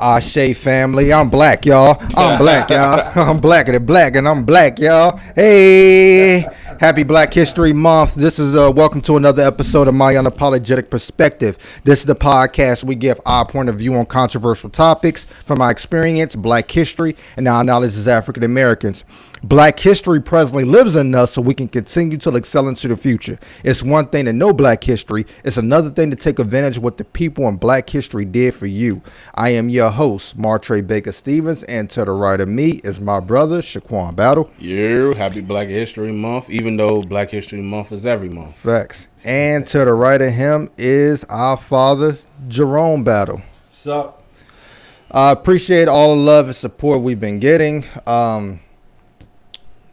Ashe family, I'm black, y'all. I'm black, y'all. I'm blacker than black, and I'm black, y'all. Hey, happy Black History Month. This is welcome to another episode of My Unapologetic Perspective. This is the podcast we give our point of view on controversial topics from our experience, Black history, and our knowledge as African Americans. Black history presently lives in us so we can continue to excel into the future. It's one thing to know Black history. It's another thing to take advantage of what the people in Black history did for you. I am your host, Martre Baker Stevens, and to the right of me is my brother, Shaquan Battle. Yeah, happy Black History Month, even though Black History Month is every month. Facts. And to the right of him is our father, Jerome Battle. What's up? I appreciate all the love and support we've been getting.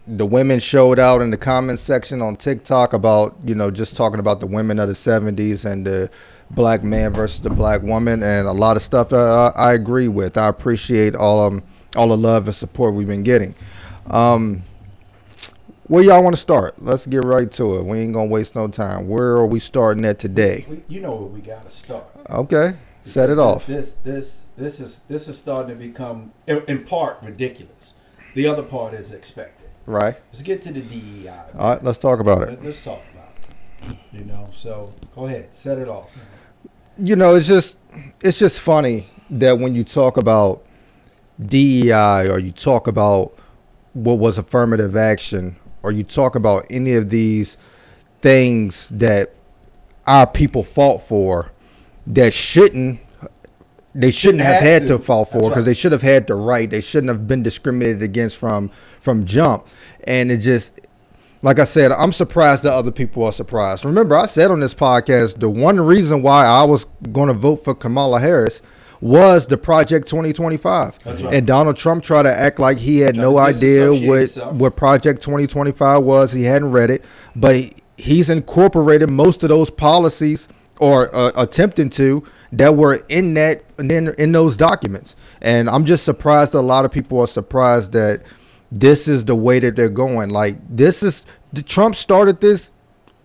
The women showed out in the comment section on TikTok about, just talking about the women of the 70s and the black man versus the black woman, and a lot of stuff I agree with. I appreciate all the love and support we've been getting. Where y'all want to start? Let's get right to it. We ain't gonna waste no time. Where are we starting at today? You know where we gotta start. Okay, set it off. This is starting to become, in part, ridiculous. The other part is expected. Right. Let's get to the DEI. All right, let's talk about it. Let's talk about it. So go ahead, set it off. It's just funny that when you talk about DEI or you talk about what was affirmative action or you talk about any of these things that our people fought for that they shouldn't have had to fall for, because they should have had the right. They shouldn't have been discriminated against from jump. And it just, like I said, I'm surprised that other people are surprised. Remember, I said on this podcast, the one reason why I was going to vote for Kamala Harris was the Project 2025. That's right. And Donald Trump tried to act like he had no idea what Project 2025 was. He hadn't read it, but he's incorporated most of those policies, or attempting to, that were in those documents. And I'm just surprised that a lot of people are surprised that this is the way that they're going. Like, Trump started this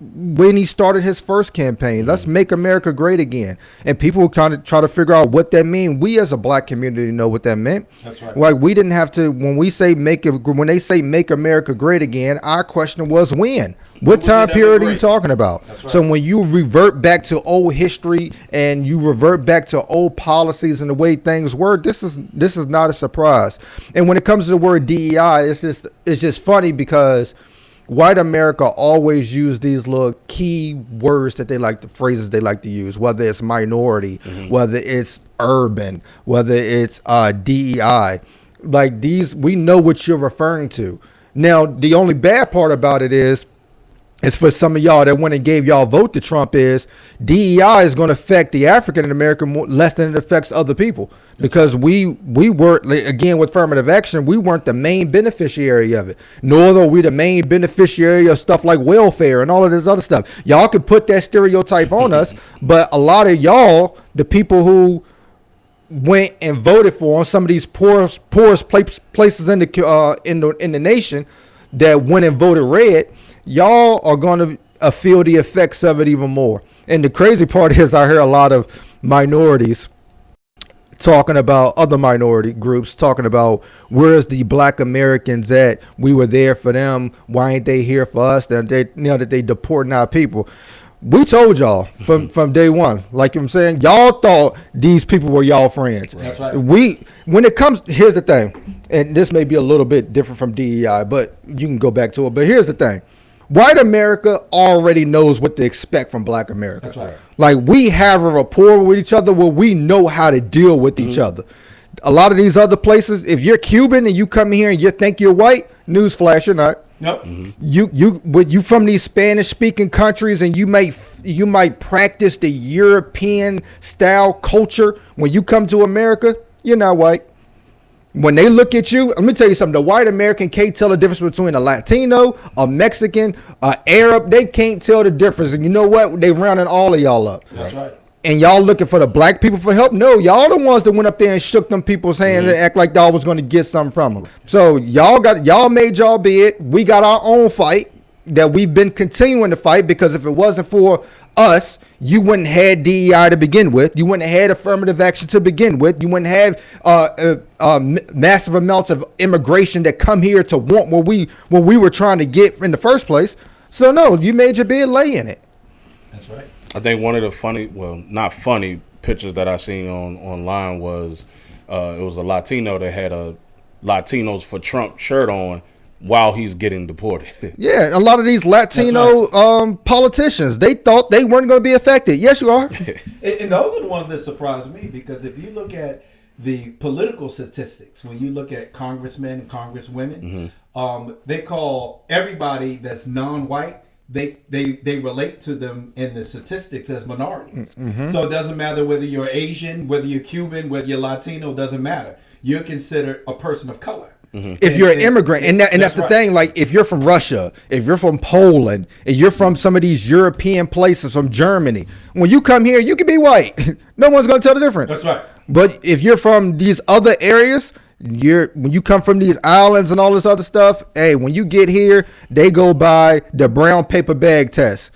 when he started his first campaign. Let's make America great again. And people kind of try to figure out what that means. We as a black community know what that meant. That's right. Like, we didn't have to, when they say make America great again, our question was when? What time period are you talking about? Right. So when you revert back to old history and you revert back to old policies and the way things were, this is not a surprise. And when it comes to the word DEI, it's just funny because white America always use these little key words phrases they like to use, whether it's minority, whether it's urban, whether it's DEI. Like, these, we know what you're referring to. Now, the only bad part about it is for some of y'all that went and gave y'all vote to Trump, is DEI is going to affect the African American less than it affects other people, because we were, again, with affirmative action, we weren't the main beneficiary of it, nor are we the main beneficiary of stuff like welfare and all of this other stuff. Y'all could put that stereotype on us, but a lot of y'all, the people who went and voted for on some of these poorest places in the nation, that went and voted red, y'all are going to feel the effects of it even more. And the crazy part is, I hear a lot of minorities talking about, other minority groups talking about, where's the black Americans at? We were there for them. Why ain't they here for us? That they deporting our people. We told y'all from day one, like I'm saying, y'all thought these people were y'all friends. That's right. Here's the thing, and this may be a little bit different from DEI, but you can go back to it. But here's the thing. White America already knows what to expect from black America. That's right. Like, we have a rapport with each other where we know how to deal with each other. A lot of these other places, if you're Cuban and you come here and you think you're white, newsflash, you're not. Nope. You from these Spanish speaking countries, and you might practice the European style culture. When you come to America, you're not white. When they look at you, let me tell you something. The white American can't tell the difference between a Latino, a Mexican, a Arab. They can't tell the difference. And you know what? They rounding all of y'all up. That's right. And y'all looking for the black people for help? No, y'all the ones that went up there and shook them people's hands and act like y'all was going to get something from them. So y'all made y'all bid. We got our own fight. that we've been continuing to fight, because if it wasn't for us, you wouldn't have DEI to begin with. You wouldn't have had affirmative action to begin with. You wouldn't have massive amounts of immigration that come here to want what we were trying to get in the first place. So no, you made your bed, lay in it. That's right. I think one of the funny, well, not funny pictures that I seen online was it was a Latino that had a Latinos for Trump shirt on while he's getting deported. Yeah, a lot of these Latino politicians, they thought they weren't going to be affected. Yes, you are. And those are the ones that surprise me, because if you look at the political statistics, when you look at congressmen and congresswomen, they call everybody that's non-white, they relate to them in the statistics as minorities. So it doesn't matter whether you're Asian, whether you're Cuban, whether you're Latino, doesn't matter. You're considered a person of color. If you're an immigrant, and that's the thing, like if you're from Russia, if you're from Poland, if you're from some of these European places, from Germany, when you come here, you can be white. No one's going to tell the difference. That's right. But if you're from these other areas, when you come from these islands and all this other stuff, hey, when you get here, they go by the brown paper bag test.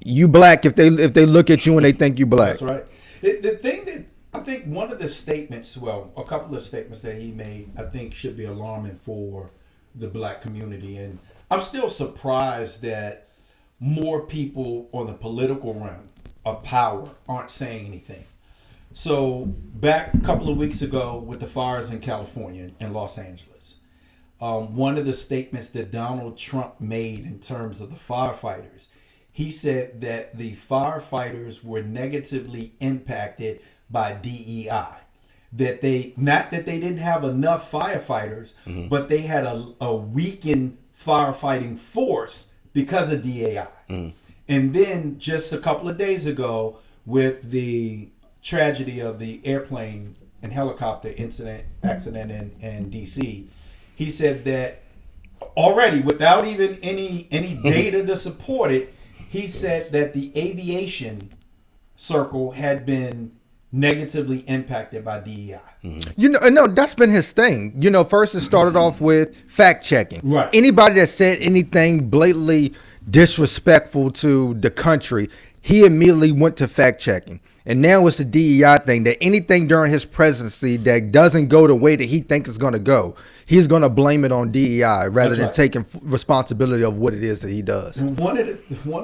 You black if they look at you and they think you black. That's right. The thing that I think one of the statements, well, a couple of statements that he made, I think should be alarming for the black community. And I'm still surprised that more people on the political realm of power aren't saying anything. So back a couple of weeks ago with the fires in California and Los Angeles, one of the statements that Donald Trump made in terms of the firefighters, he said that the firefighters were negatively impacted by DEI. That they didn't have enough firefighters, but they had a weakened firefighting force because of DEI. And then just a couple of days ago, with the tragedy of the airplane and helicopter accident in DC, he said that already, without even any data to support it, he said that the aviation circle had been negatively impacted by DEI. No, that's been his thing. First it started off with fact checking. Right. Anybody that said anything blatantly disrespectful to the country, he immediately went to fact checking. And now it's the DEI thing, that anything during his presidency that doesn't go the way that he thinks it's going to go, he's going to blame it on DEI rather than taking responsibility of what it is that he does. And one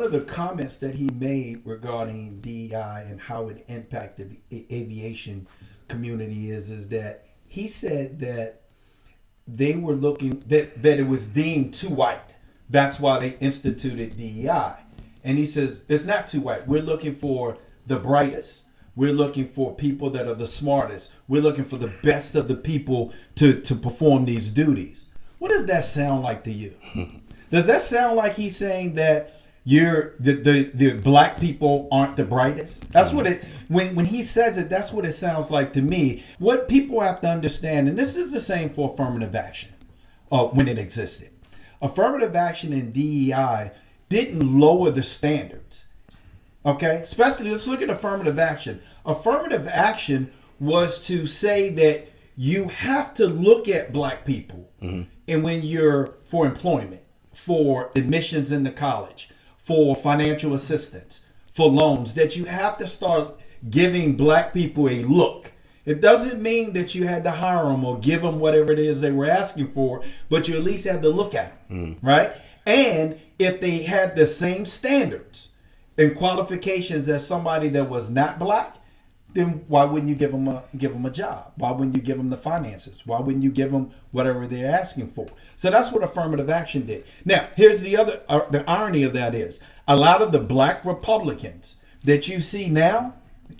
of the comments that he made regarding DEI and how it impacted the aviation community is that he said that they were looking, that it was deemed too white. That's why they instituted DEI. And he says, it's not too white. We're looking for the brightest. We're looking for people that are the smartest. We're looking for the best of the people to perform these duties. What does that sound like to you? Does that sound like he's saying that the black people aren't the brightest? That's what it, when he says it, that's what it sounds like to me. What people have to understand, and this is the same for affirmative action when it existed. Affirmative action and DEI didn't lower the standards. Okay, especially let's look at affirmative action. Affirmative action was to say that you have to look at black people, and when you're for employment, for admissions into college, for financial assistance, for loans, that you have to start giving black people a look. It doesn't mean that you had to hire them or give them whatever it is they were asking for, but you at least had to look at them, right? And if they had the same standards and qualifications as somebody that was not black, then why wouldn't you give them a job? Why wouldn't you give them the finances? Why wouldn't you give them whatever they're asking for? So that's what affirmative action did. Now, here's the irony of that is a lot of the black Republicans that you see now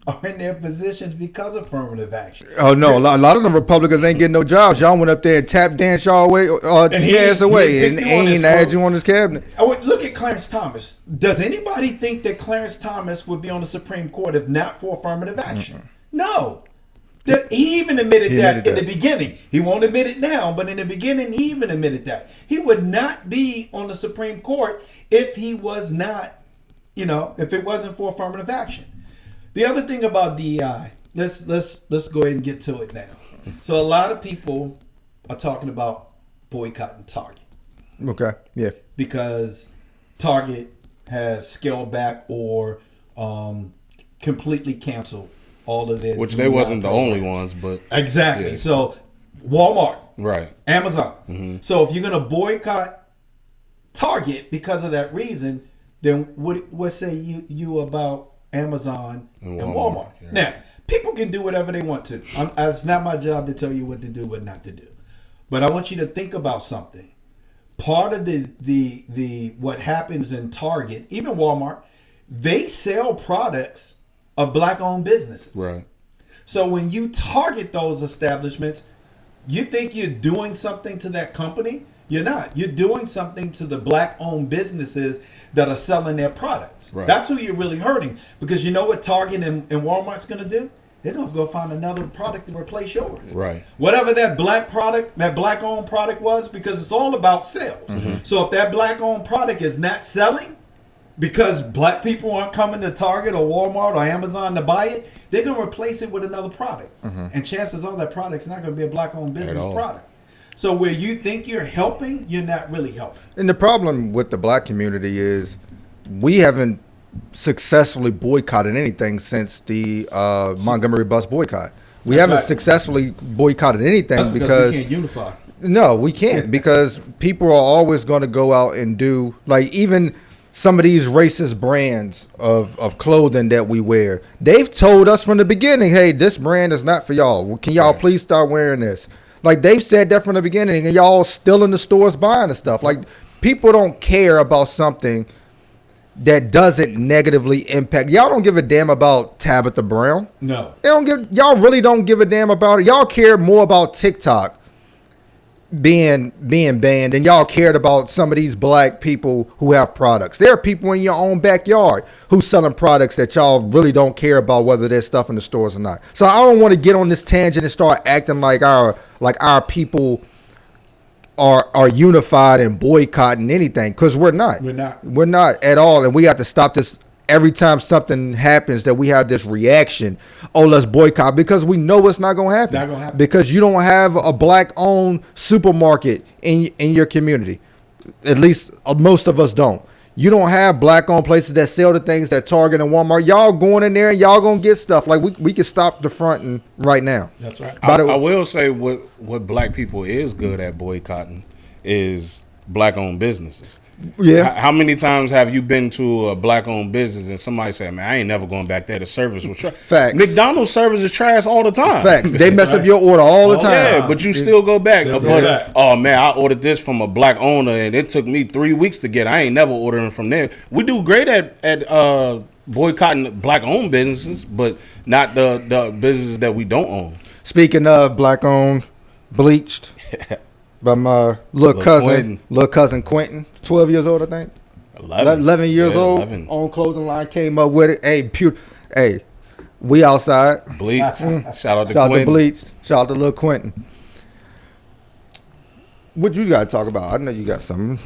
are in their positions because of affirmative action. Oh no, a lot of the Republicans ain't getting no jobs. Y'all went up there and tap dance y'all away, dance away, and ain't had you on his cabinet. Look at Clarence Thomas. Does anybody think that Clarence Thomas would be on the Supreme Court if not for affirmative action? No. He even admitted that in the beginning. He won't admit it now, but in the beginning, he even admitted that. He would not be on the Supreme Court if he was not, if it wasn't for affirmative action. The other thing about DEI, let's go ahead and get to it now. So a lot of people are talking about boycotting Target. Okay, yeah. Because Target has scaled back or completely canceled all of their Which DEI they wasn't the only programs. ones, but Exactly. yeah. So Walmart, Right. Amazon. So if you're gonna boycott Target because of that reason, then what say you about Amazon and Walmart? Yeah. Now, people can do whatever they want to. It's not my job to tell you what to do, what not to do. But I want you to think about something. Part of the what happens in Target, even Walmart, they sell products of black-owned businesses. Right. So when you target those establishments, you think you're doing something to that company. You're not. You're doing something to the black-owned businesses that are selling their products. Right. That's who you're really hurting. Because you know what Target and Walmart's going to do? They're going to go find another product to replace yours. Right. Whatever that black product, that black-owned product was, because it's all about sales. So if that black-owned product is not selling because black people aren't coming to Target or Walmart or Amazon to buy it, they're going to replace it with another product. And chances are that product's not going to be a black-owned business all. product. So where you think you're helping, you're not really helping. And the problem with the black community is we haven't successfully boycotted anything since the Montgomery bus boycott. We haven't right. successfully boycotted anything That's because we can't unify. No, we can't because people are always going to go out and do, like, even some of these racist brands of clothing that we wear. They've told us from the beginning, hey, this brand is not for y'all. Well, can y'all please start wearing this? Like, they've said that from the beginning, and y'all still in the stores buying the stuff. Like, people don't care about something that doesn't negatively impact. Y'all don't give a damn about Tabitha Brown. No. Y'all really don't give a damn about it. Y'all care more about TikTok being banned than y'all cared about some of these black people who have products. There are people in your own backyard who's selling products that y'all really don't care about whether there's stuff in the stores or not. So I don't want to get on this tangent and start acting like our people are unified and boycotting anything, because we're not. We're not at all, and we have to stop this. Every time something happens that we have this reaction, oh, let's boycott, because we know it's not going to happen. Not gonna happen. Because you don't have a black-owned supermarket in your community. At least most of us don't. You don't have black-owned places that sell the things that Target and Walmart. Y'all going in there and y'all going to get stuff. Like, we can stop the fronting right now. That's right. I will say what black people is good at boycotting is black-owned businesses. Yeah. How many times have you been to a black-owned business and somebody said, "Man, I ain't never going back there. The service was trash." Facts. McDonald's service is trash all the time. Facts. They mess up your order all the time. Yeah, but you still go back. They'll go But back. oh man, I ordered this from a black owner and it took me 3 weeks to get. I ain't never ordering from there. We do great at boycotting black-owned businesses, but not the businesses that we don't own. Speaking of black-owned, Bleached. By my little cousin Quentin, 12 years old, I think. 11 years old. 11. On clothing line, came up with it. Hey, we outside. Bleach. Shout out to Shout out Quentin. to Bleach. Shout out to little Quentin. What you got to talk about? I know you got something.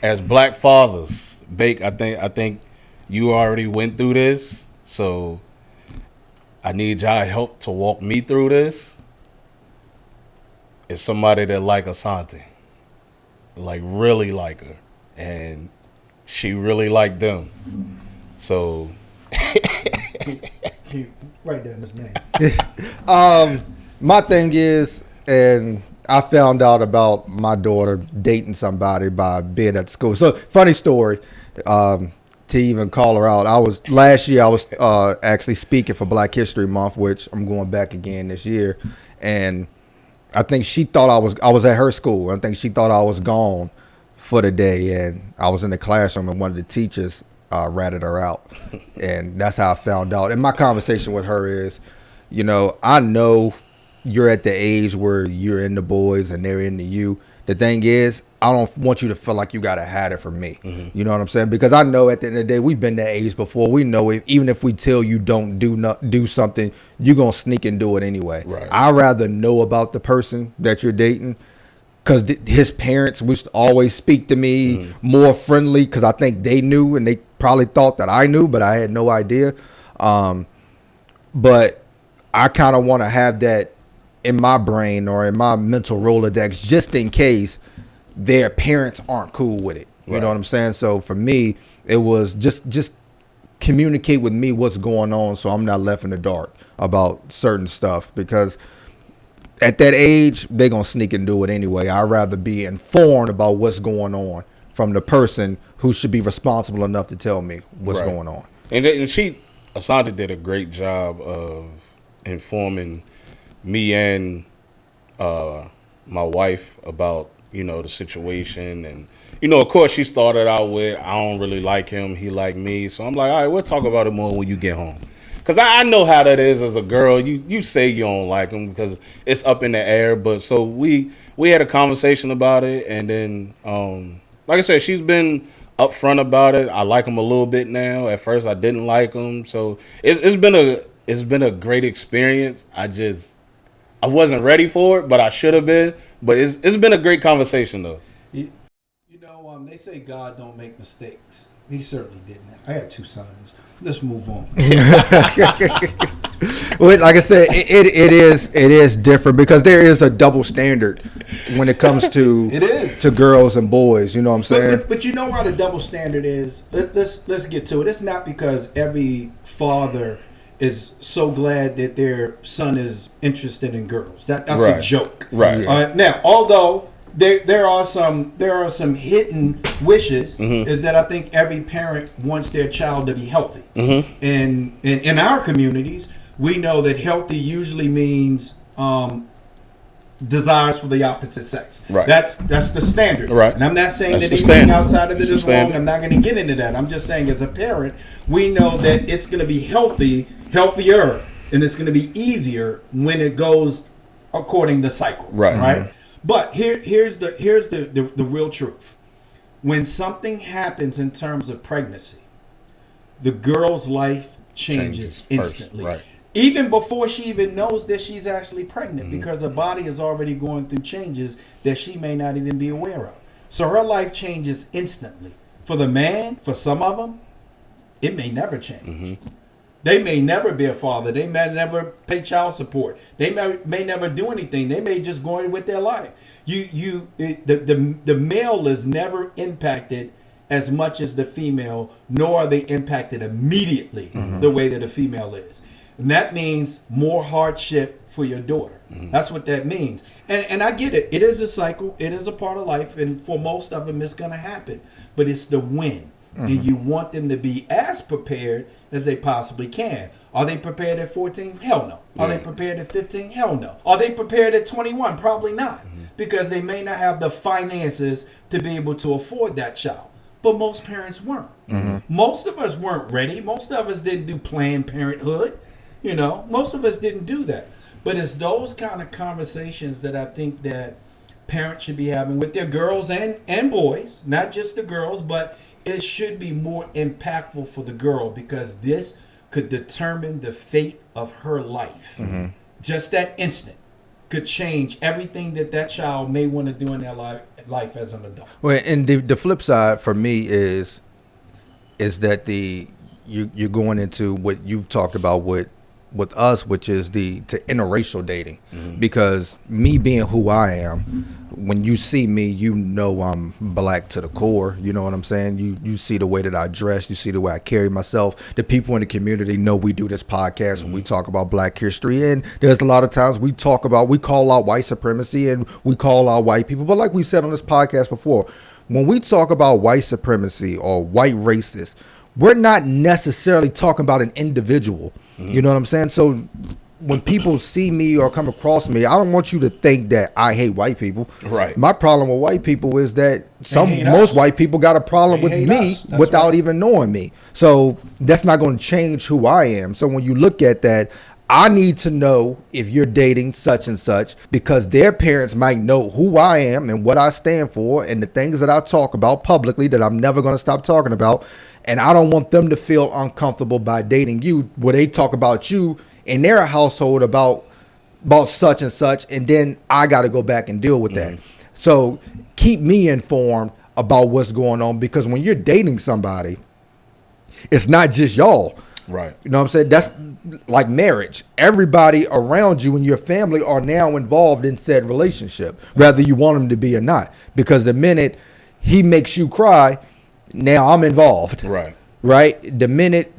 As black fathers, Bake, I think you already went through this, so I need y'all help to walk me through this. It's somebody that like Asante, like really like her, and she really liked them. So Can you write down his name? My thing is, and I found out about my daughter dating somebody by being at school. So funny story, to even call her out. Last year I was actually speaking for Black History Month, which I'm going back again this year, and I think she thought I was at her school. I think she thought I was gone for the day, and I was in the classroom, and one of the teachers ratted her out, and that's how I found out. And my conversation with her is, I know you're at the age where you're into boys and they're into you. The thing is, I don't want you to feel like you got to hide it from me. Mm-hmm. You know what I'm saying? Because I know at the end of the day, we've been that age before. We know even if we tell you don't do something, you're going to sneak and do it anyway. Right. I'd rather know about the person that you're dating, because his parents used to always speak to me more friendly, because I think they knew, and they probably thought that I knew, but I had no idea. But I kind of want to have that in my brain or in my mental Rolodex, just in case their parents aren't cool with it. You know what I'm saying? So for me, it was just communicate with me what's going on, so I'm not left in the dark about certain stuff, because at that age they're gonna sneak and do it anyway. I'd rather be informed about what's going on from the person who should be responsible enough to tell me what's going on. And Asante did a great job of informing me and my wife about, the situation. And, of course, she started out with, I don't really like him, he like me. So I'm like, all right, we'll talk about it more when you get home. Because I know how that is as a girl. You say you don't like him because it's up in the air. But so we had a conversation about it. And then, like I said, she's been upfront about it. I like him a little bit now. At first, I didn't like him. So it's been a great experience. I wasn't ready for it, but I should have been. But it's been a great conversation, though. They say God don't make mistakes. He certainly didn't. I had 2 sons. Let's move on. Well, like I said, it is different because there is a double standard when it comes to to girls and boys. You know what I'm saying? But you know why the double standard is? Let's get to it. It's not because every father is so glad that their son is interested in girls. That's a joke. Right. Now, although there are some hidden wishes, is that I think every parent wants their child to be healthy. And in our communities, we know that healthy usually means desires for the opposite sex. Right. That's the standard. Right. And I'm not saying That's that the anything standard. outside of it That's is the wrong. standard. I'm not going to get into that. I'm just saying as a parent, we know that it's going to be healthier, and it's going to be easier when it goes according to cycle. Right. But here's the real truth. When something happens in terms of pregnancy, the girl's life changes instantly. Right. Even before she even knows that she's actually pregnant, because her body is already going through changes that she may not even be aware of. So her life changes instantly. For the man, for some of them, it may never change. They may never be a father. They may never pay child support. They may never do anything. They may just go on with their life. The male is never impacted as much as the female, nor are they impacted immediately the way that a female is. And that means more hardship for your daughter. That's what that means. And I get it. It is a cycle. It is a part of life. And for most of them, it's going to happen. But it's the when. And you want them to be as prepared as they possibly can. Are they prepared at 14? Hell no. Are they prepared at 15? Hell no. Are they prepared at 21? Probably not. Because they may not have the finances to be able to afford that child. But most parents weren't. Most of us weren't ready. Most of us didn't do Planned Parenthood. Most of us didn't do that. But it's those kind of conversations that I think that parents should be having with their girls and boys. Not just the girls, but it should be more impactful for the girl, because this could determine the fate of her life. Just that instant could change everything that child may want to do in their life as an adult. Well, and the flip side for me is that you're going into what you've talked about with us, which is the interracial dating. Because me being who I am, when you see me, I'm black to the core. You know what I'm saying? You see the way that I dress, you see the way I carry myself. The people in the community know we do this podcast when we talk about Black history, and there's a lot of times we call out white supremacy and we call out white people. But like we said on this podcast before, when we talk about white supremacy or white racists, we're not necessarily talking about an individual. You know what I'm saying? So when people see me or come across me, I don't want you to think that I hate white people. Right. My problem with white people is that most white people got a problem with me without even knowing me. So that's not going to change who I am. So when you look at that, I need to know if you're dating such and such, because their parents might know who I am and what I stand for and the things that I talk about publicly that I'm never going to stop talking about. And I don't want them to feel uncomfortable by dating you, where they talk about you in their household about such and such, and then I got to go back and deal with that. So keep me informed about what's going on, because when you're dating somebody, it's not just y'all. Right. You know what I'm saying? That's like marriage. Everybody around you and your family are now involved in said relationship, whether you want them to be or not. Because the minute he makes you cry, now I'm involved. Right. Right? The minute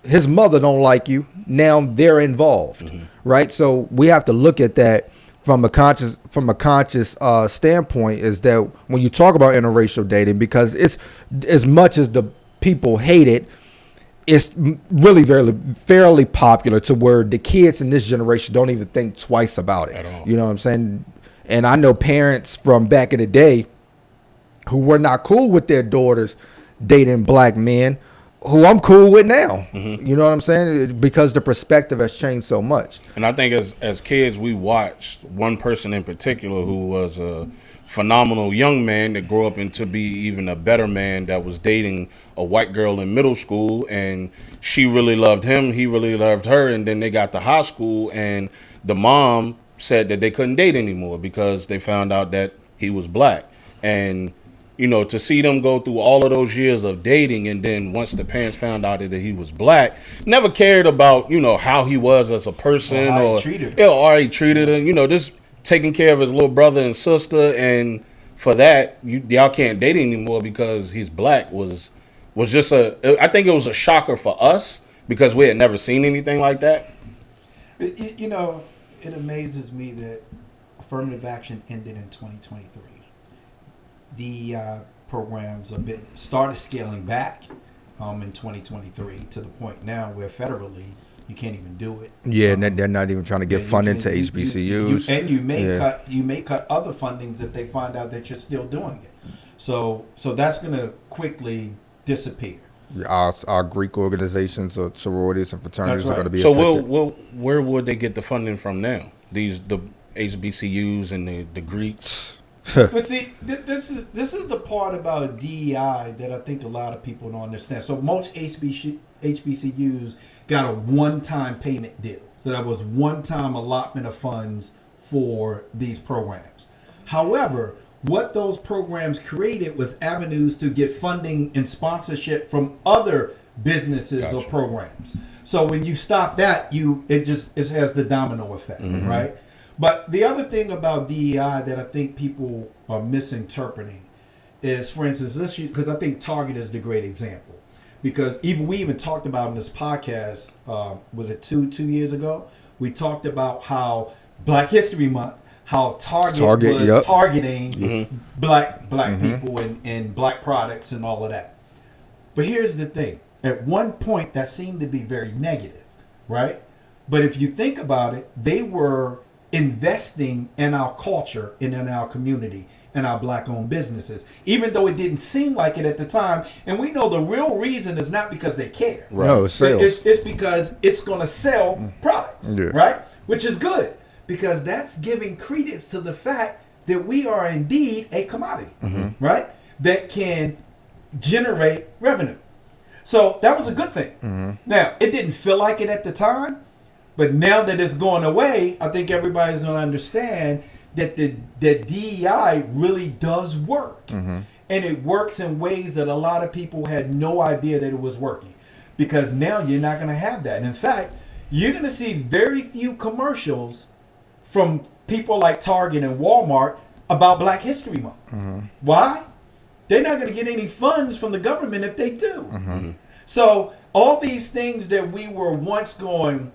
his mother don't like you, now they're involved. Right? So we have to look at that from a conscious standpoint, is that when you talk about interracial dating, because it's, as much as the people hate it, it's really fairly popular to where the kids in this generation don't even think twice about it. At all. You know what I'm saying? And I know parents from back in the day who were not cool with their daughters dating black men, who I'm cool with now. You know what I'm saying? Because the perspective has changed so much. And I think as kids, we watched one person in particular who was a phenomenal young man that grew up into be even a better man, that was dating a white girl in middle school, and she really loved him, he really loved her, and then they got to high school, and the mom said that they couldn't date anymore because they found out that he was black. And you know, to see them go through all of those years of dating, and then once the parents found out that he was black, never cared about, you know, how he was as a person, or how he treated her, you know, just taking care of his little brother and sister. And for that, y'all can't date anymore because he's black was just I think it was a shocker for us because we had never seen anything like that. You know, it amazes me that affirmative action ended in 2023. DEI programs have been started scaling back in 2023 to the point now where federally you can't even do it. Yeah, and they're not even trying to get funding to HBCUs. And you may cut other fundings if they find out that you're still doing it. So that's going to quickly disappear. Our Greek organizations or sororities and fraternities are going to be so affected. where would they get the funding from now? The HBCUs and the Greeks. But see, this is the part about DEI that I think a lot of people don't understand. So most HBCUs got a one-time payment deal. So that was one-time allotment of funds for these programs. However, what those programs created was avenues to get funding and sponsorship from other businesses or programs. So when you stop that, it has the domino effect, right? But the other thing about DEI that I think people are misinterpreting is, for instance, because I think Target is the great example. Because we even talked about in this podcast, was it two years ago? We talked about how Black History Month, how Target was targeting black people and black products and all of that. But here's the thing. At one point, that seemed to be very negative, right? But if you think about it, they were investing in our culture and in our community and our black-owned businesses, even though it didn't seem like it at the time. And we know the real reason is not because they care. Right. No, it's sales. It's because it's going to sell products, right? Which is good, because that's giving credence to the fact that we are indeed a commodity, right? That can generate revenue. So that was a good thing. Now, it didn't feel like it at the time, but now that it's going away, I think everybody's going to understand that that DEI really does work. And it works in ways that a lot of people had no idea that it was working. Because now you're not going to have that. And in fact, you're going to see very few commercials from people like Target and Walmart about Black History Month. Why? They're not going to get any funds from the government if they do. So all these things that we were once going,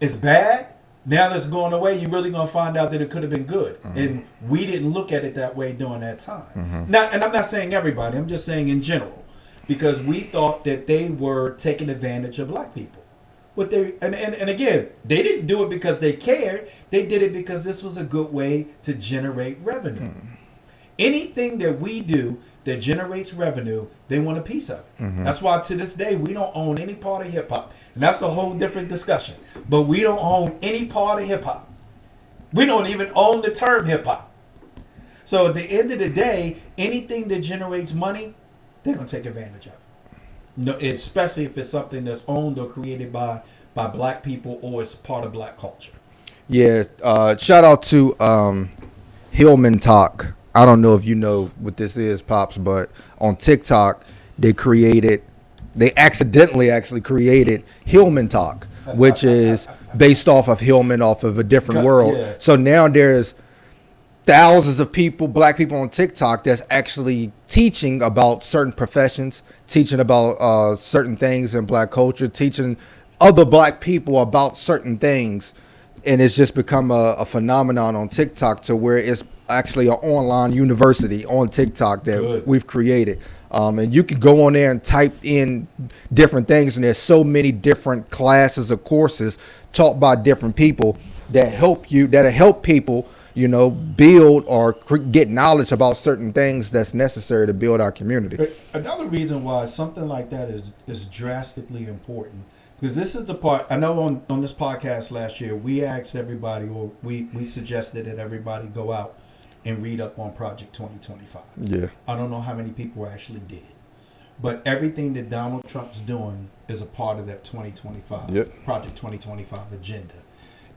it's bad, now that's going away, you're really going to find out that it could have been good. And we didn't look at it that way during that time. Now, and I'm not saying everybody, I'm just saying in general. Because we thought that they were taking advantage of black people. But and again, they didn't do it because they cared. They did it because this was a good way to generate revenue. Anything that we do that generates revenue, they want a piece of it. That's why to this day, we don't own any part of hip hop. And that's a whole different discussion. But we don't own any part of hip hop. We don't even own the term hip hop. So at the end of the day, anything that generates money, they're going to take advantage of it. No, especially if it's something that's owned or created by black people or it's part of black culture. Yeah, shout out to Hillman Talk. I don't know if you know what this is, Pops, but on TikTok, they accidentally actually created Hillman Talk, which is based off of Hillman, off of a different world. Yeah. So now there's thousands of people, black people on TikTok that's actually teaching about certain professions, teaching about certain things in black culture, teaching other black people about certain things. And it's just become a phenomenon on TikTok to where it's actually an online university on TikTok that we've created. And you can go on there and type in different things, and there's so many different classes or courses taught by different people that help people, build or get knowledge about certain things that's necessary to build our community. Another reason why something like that is drastically important, because this is the part, I know on this podcast last year, we asked everybody, or we suggested that everybody go out and read up on Project 2025. Yeah. I don't know how many people actually did. But everything that Donald Trump's doing is a part of that 2025, Project 2025 agenda.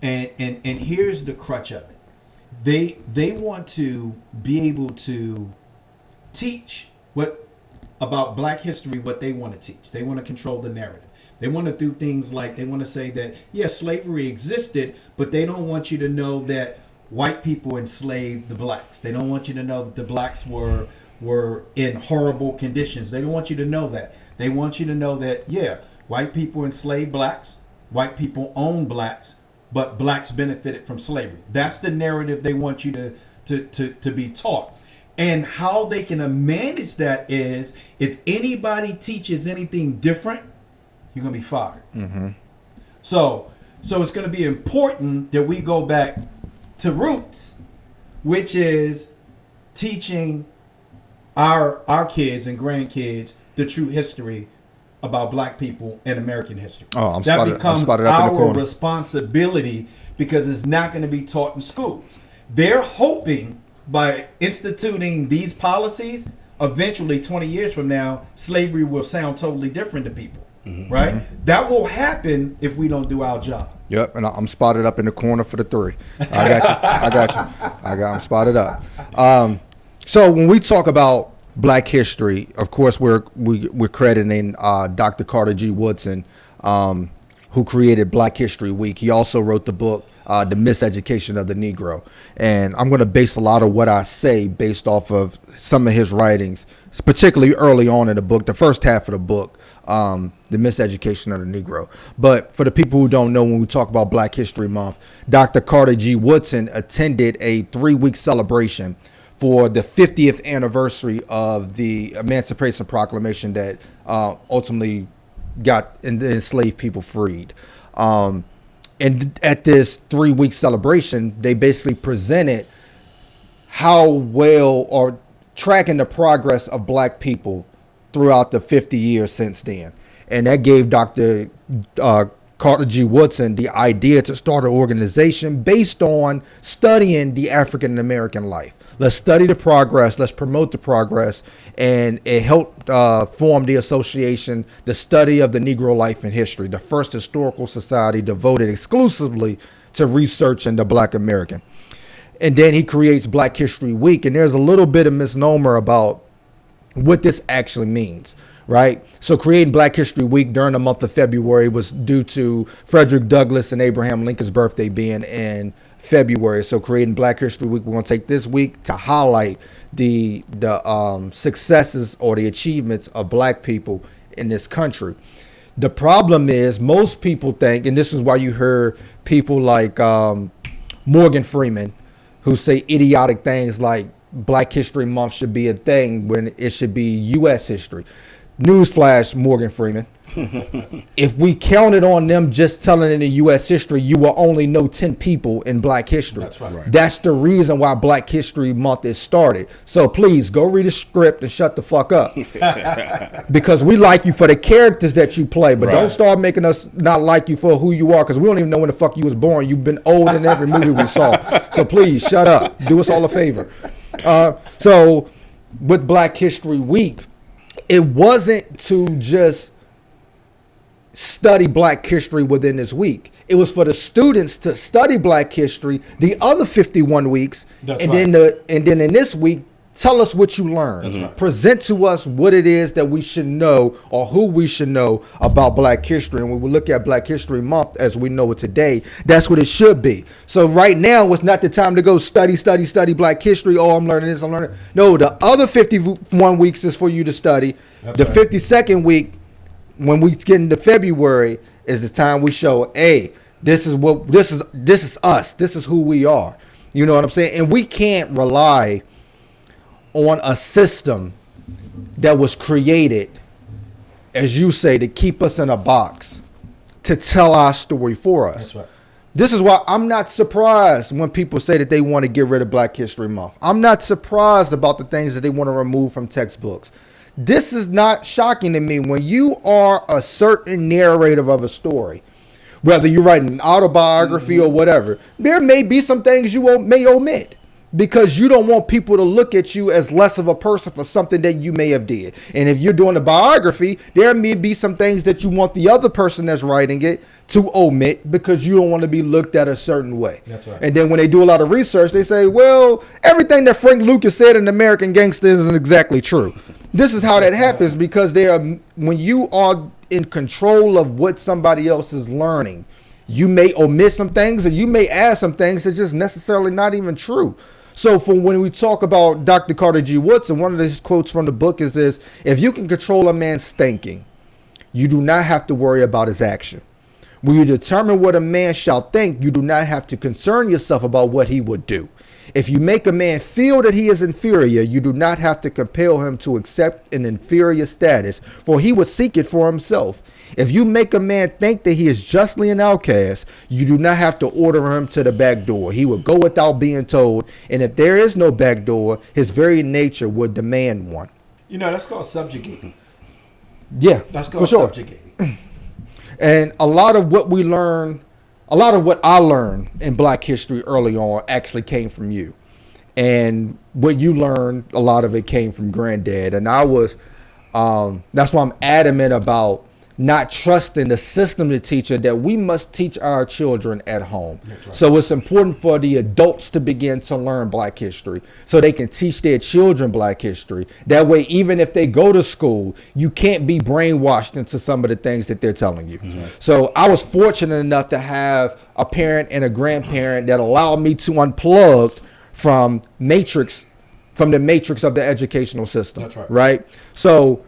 And here's the crutch of it. They want to be able to teach about black history what they want to teach. They want to control the narrative. They want to do things like, they want to say that, yes, slavery existed, but they don't want you to know that white people enslaved the blacks. They don't want you to know that the blacks were in horrible conditions. They don't want you to know that. They want you to know that, yeah, white people enslaved blacks, white people own blacks, but blacks benefited from slavery. That's the narrative they want you to be taught. And how they can manage that is, if anybody teaches anything different, you're going to be fired. Mm-hmm. So it's going to be important that we go back to roots, which is teaching our kids and grandkids the true history about black people and American history. That becomes our responsibility, because it's not going to be taught in schools. They're hoping by instituting these policies, eventually 20 years from now, slavery will sound totally different to people. Mm-hmm. Right? Mm-hmm. That will happen if we don't do our job. Yep, and I'm spotted up in the corner for the 3. I got you. I'm spotted up. So when we talk about black history, of course, we're crediting Dr. Carter G Woodson, who created Black History Week. He also wrote the book, The Miseducation of the Negro. And I'm going to base a lot of what I say based off of some of his writings, particularly early on in the book, the first half of the book, The Miseducation of the Negro. But for the people who don't know, when we talk about Black History Month, Dr. Carter G Woodson attended a 3-week celebration for the 50th anniversary of the Emancipation Proclamation that ultimately got the enslaved people freed. And at this 3-week celebration, they basically presented how well, or tracking the progress of black people throughout the 50 years since then. And that gave Dr. Carter G Woodson the idea to start an organization based on studying the African American life. Let's study the progress, let's promote the progress, and it helped form the association, the study of the Negro life and history, the first historical society devoted exclusively to researching the Black American. And then he creates Black History Week, and there's a little bit of misnomer about what this actually means, right? So creating Black History Week during the month of February was due to Frederick Douglass and Abraham Lincoln's birthday being in February. So creating Black History Week, we're going to take this week to highlight the successes or the achievements of black people in this country. The problem is, most people think, and this is why you hear people like Morgan Freeman, who say idiotic things like Black History Month should be a thing when it should be U.S. history. Newsflash, Morgan Freeman. If we counted on them just telling in the U.S. history, you will only know 10 people in black history. That's right. That's the reason why Black History Month is started. So please go read a script and shut the fuck up. Because we like you for the characters that you play, but don't start making us not like you for who you are, because we don't even know when the fuck you was born. You've been old in every movie we saw. So please shut up. Do us all a favor. So with Black History Week, it wasn't to just study black history within this week. It was for the students to study black history the other 51 weeks. Then in this week Tell us what you learned. Right. Present to us what it is that we should know or who we should know about Black history. And when we look at Black History Month as we know it today, that's what it should be. So right now it's not the time to go study Black history. Oh, I'm learning this, I'm learning. No, the other 51 weeks is for you to study. That's the right. 52nd week, when we get into February, is the time we show, hey, this is us. This is who we are. You know what I'm saying? And we can't rely on a system that was created, as you say, to keep us in a box, to tell our story for us. That's right. This is why I'm not surprised when people say that they want to get rid of Black History Month. I'm not surprised about the things that they want to remove from textbooks. This is not shocking to me. When you are a certain narrative of a story, whether you're writing an autobiography or whatever, there may be some things you may omit, because you don't want people to look at you as less of a person for something that you may have did. And if you're doing a biography, there may be some things that you want the other person that's writing it to omit, because you don't want to be looked at a certain way. That's right. And then when they do a lot of research, they say, well, everything that Frank Lucas said in American Gangster isn't exactly true. This is how that happens, because when you are in control of what somebody else is learning, you may omit some things and you may add some things that's just necessarily not even true. So when we talk about Dr. Carter G. Woodson, one of his quotes from the book is this: if you can control a man's thinking, you do not have to worry about his action. When you determine what a man shall think, you do not have to concern yourself about what he would do. If you make a man feel that he is inferior, you do not have to compel him to accept an inferior status, for he would seek it for himself. If you make a man think that he is justly an outcast, you do not have to order him to the back door. He will go without being told, and if there is no back door, his very nature would demand one. You know, that's called subjugating. Yeah, That's called for sure. subjugating. And a lot of what I learned in Black history early on actually came from you. And what you learned, a lot of it came from Granddad. And that's why I'm adamant about not trusting the system to teach it, that we must teach our children at home. Right. So it's important for the adults to begin to learn Black history so they can teach their children Black history. That way, even if they go to school, you can't be brainwashed into some of the things that they're telling you. Mm-hmm. So I was fortunate enough to have a parent and a grandparent that allowed me to unplug from the matrix of the educational system. That's right. Right? So,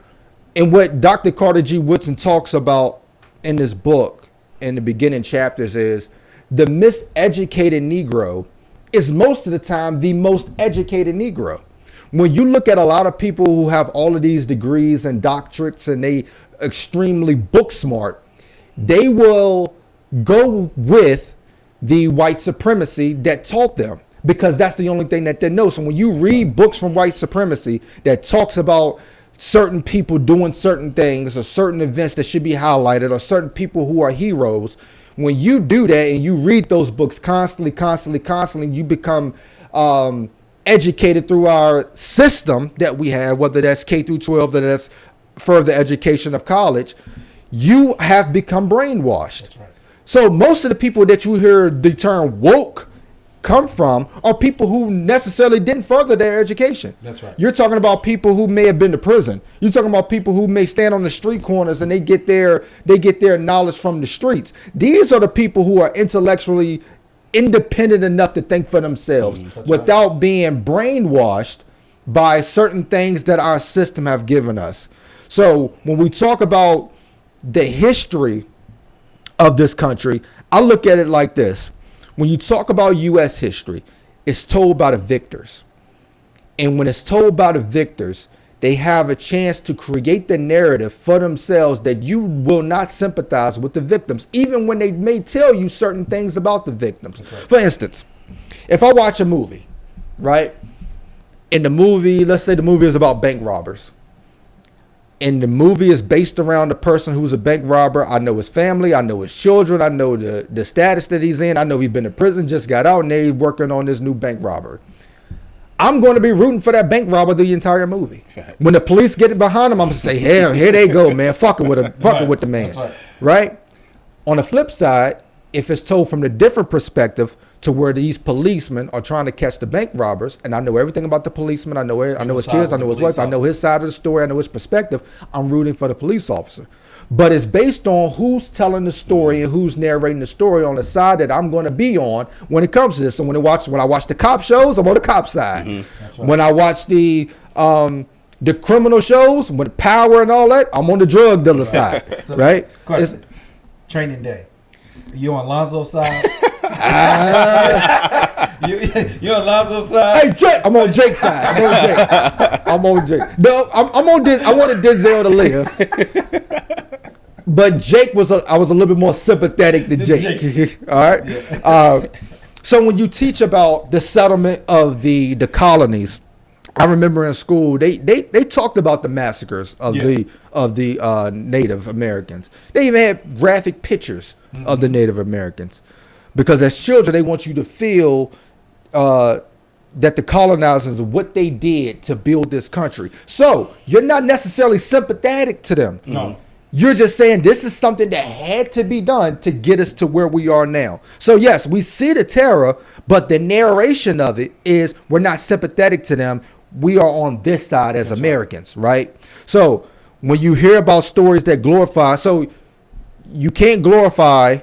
and what Dr. Carter G. Woodson talks about in this book in the beginning chapters is the miseducated Negro is most of the time the most educated Negro. When you look at a lot of people who have all of these degrees and doctorates and they extremely book smart, they will go with the white supremacy that taught them, because that's the only thing that they know. So when you read books from white supremacy that talks about certain people doing certain things or certain events that should be highlighted or certain people who are heroes, when you do that and you read those books constantly, you become educated through our system that we have, whether that's K through 12, whether that's further education of college, you have become brainwashed. That's right. So most of the people that you hear the term woke come from are people who necessarily didn't further their education. That's right. You're talking about people who may have been to prison. You're talking about people who may stand on the street corners and they get their knowledge from the streets. These are the people who are intellectually independent enough to think for themselves without being brainwashed by certain things that our system have given us. So when we talk about the history of this country, I look at it like this. When you talk about U.S. history, it's told by the victors. And when it's told by the victors, they have a chance to create the narrative for themselves that you will not sympathize with the victims, even when they may tell you certain things about the victims. Right. For instance, if I watch a movie, right? In the movie, let's say the movie is about bank robbers. And the movie is based around the person who's a bank robber. I know his family. I know his children. I know the status that he's in. I know he's been in prison, just got out, and they're working on this new bank robber. I'm going to be rooting for that bank robber the entire movie. When the police get behind him, I'm going to say, hell, here they go, man. Fucking with the man. Right. On the flip side, if it's told from the different perspective to where these policemen are trying to catch the bank robbers, and I know everything about the policeman, I know his kids, I know his wife, I know his side of the story, I know his perspective, I'm rooting for the police officer. But it's based on who's telling the story and who's narrating the story on the side that I'm going to be on when it comes to this. So when I watch the cop shows, I'm on the cop side. That's right. When I watch the criminal shows with Power and all that, I'm on the drug dealer side, so, right? Question. Training Day. You on Lonzo's side? You on Lonzo's side? Hey, Jake, I'm on Jake's side. I'm on Jake. No, I'm on this. I wanted Denzel to live, but Jake I was a little bit more sympathetic to Jake. All right. Yeah. So when you teach about the settlement of the colonies, I remember in school they talked about the massacres of the Native Americans. They even had graphic pictures of the Native Americans, because as children they want you to feel that the colonizers, what they did to build this country. So you're not necessarily sympathetic to them. No. You're just saying this is something that had to be done to get us to where we are now. So yes, we see the terror, but the narration of it is we're not sympathetic to them. We are on this side as Americans, right? So when you hear about stories that glorify, so you can't glorify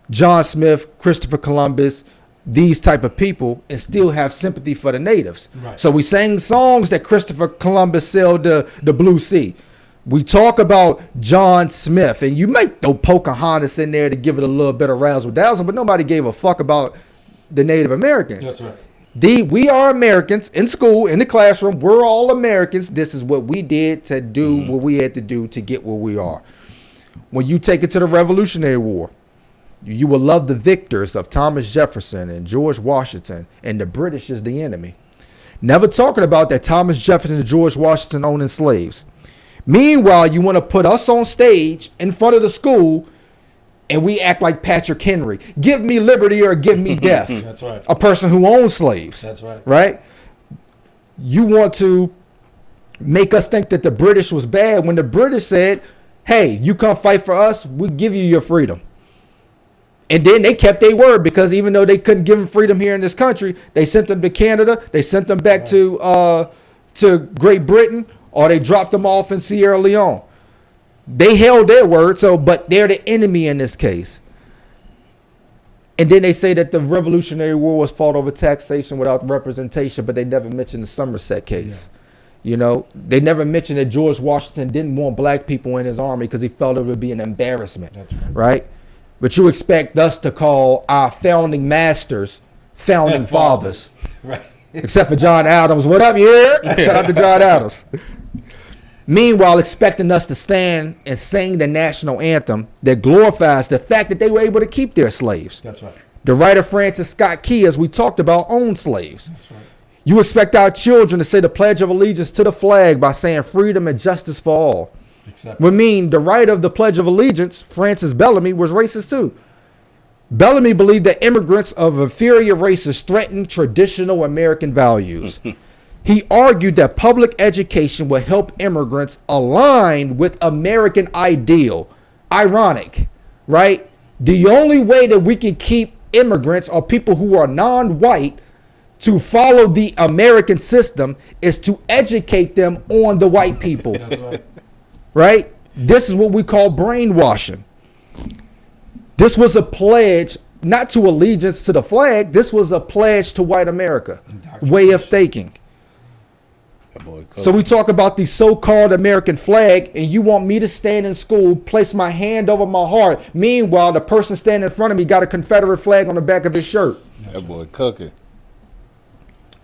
John Smith, Christopher Columbus, these type of people and still have sympathy for the natives. Right. So we sang songs that Christopher Columbus sailed the Blue Sea. We talk about John Smith, and you might throw Pocahontas in there to give it a little bit of razzle dazzle, but nobody gave a fuck about the Native Americans. That's right. We are Americans in school, in the classroom. We're all Americans. This is what we did to do what we had to do to get where we are. When you take it to the Revolutionary War, you will love the victors of Thomas Jefferson and George Washington, and the British is the enemy. Never talking about that Thomas Jefferson and George Washington owning slaves. Meanwhile, you want to put us on stage in front of the school and we act like Patrick Henry. Give me liberty or give me death. That's right. A person who owns slaves. That's right. Right? You want to make us think that the British was bad when the British said, hey, you come fight for us, we give you your freedom. And then they kept their word, because even though they couldn't give them freedom here in this country, they sent them to Canada, they sent them back to Great Britain, or they dropped them off in Sierra Leone. They held their word, but they're the enemy in this case. And then they say that the Revolutionary War was fought over taxation without representation, but they never mentioned the Somerset case. Yeah. You know, they never mentioned that George Washington didn't want black people in his army because he felt it would be an embarrassment. That's right? But you expect us to call our founding masters founding fathers. Right. Except for John Adams. What up, yeah? Shout out to John Adams. Meanwhile, expecting us to stand and sing the national anthem that glorifies the fact that they were able to keep their slaves. That's right. The writer Francis Scott Key, as we talked about, owned slaves. That's right. You expect our children to say the Pledge of Allegiance to the flag by saying freedom and justice for all. We mean the writer of the Pledge of Allegiance, Francis Bellamy, was racist too. Bellamy believed that immigrants of inferior races threatened traditional American values. He argued that public education would help immigrants align with American ideal. Ironic, right? The only way that we can keep immigrants or people who are non-white to follow the American system is to educate them on the white people. That's right. Right? This is what we call brainwashing. This was a pledge, not to allegiance to the flag. This was a pledge to white America. Way of thinking. So we talk about the so-called American flag, and you want me to stand in school, place my hand over my heart. Meanwhile, the person standing in front of me got a Confederate flag on the back of his shirt. That boy cooking.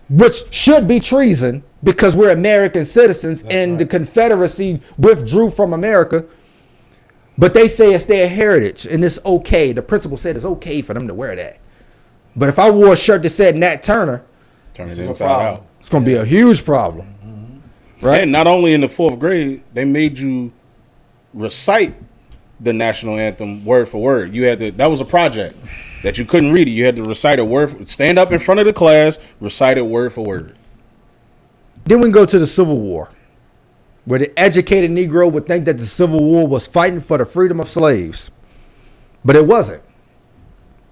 Which should be treason, because we're American citizens. That's and right. The Confederacy withdrew from America. But they say it's their heritage and it's okay. The principal said it's okay for them to wear that. But if I wore a shirt that said Nat Turner, turn it inside out. It's going to be a huge problem. Mm-hmm. Right? And not only in the 4th grade, they made you recite the national anthem word for word. You had to, that was a project that you couldn't read it. You had to recite it stand up in front of the class, recite it word for word. Then we can go to the Civil War, where the educated Negro would think that the Civil War was fighting for the freedom of slaves. But it wasn't.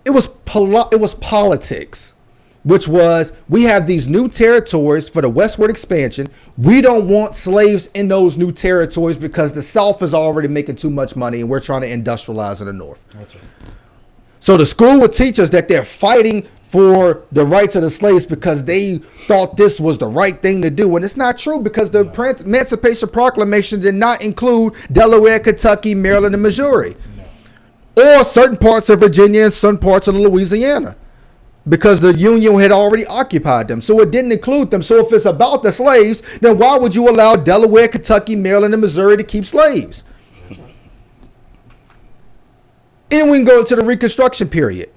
It was politics, which was, we have these new territories for the westward expansion. We don't want slaves in those new territories because the South is already making too much money and we're trying to industrialize in the North. That's right. So the school would teach us that they're fighting for the rights of the slaves because they thought this was the right thing to do. And it's not true, because the Emancipation Proclamation did not include Delaware, Kentucky, Maryland, and Missouri. Or certain parts of Virginia and some parts of Louisiana, because the Union had already occupied them. So it didn't include them. So if it's about the slaves, then why would you allow Delaware, Kentucky, Maryland, and Missouri to keep slaves? And we can go to the Reconstruction period,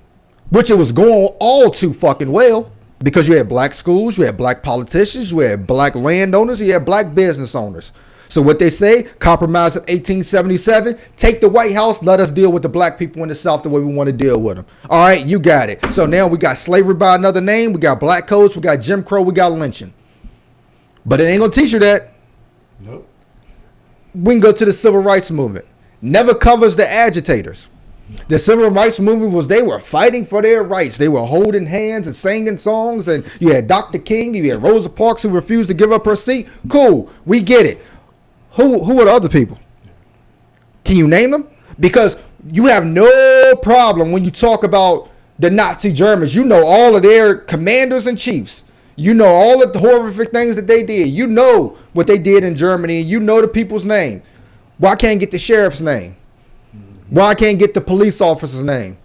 which it was going all too fucking well, because you had black schools, you had black politicians, you had black landowners, you had black business owners. So what they say, compromise of 1877, take the White House, let us deal with the black people in the South the way we want to deal with them. All right, you got it. So now we got slavery by another name, we got black codes, we got Jim Crow, we got lynching. But it ain't gonna teach you that. Nope. We can go to the Civil Rights Movement. Never covers the agitators. The Civil Rights Movement was, they were fighting for their rights. They were holding hands and singing songs. And you had Dr. King, you had Rosa Parks, who refused to give up her seat. Cool, we get it. Who are the other people? Can you name them? Because you have no problem when you talk about the Nazi Germans. You know all of their commanders and chiefs. You know all of the horrific things that they did. You know what they did in Germany. You know the people's name. Why can't get the sheriff's name? Why I can't get the police officer's name?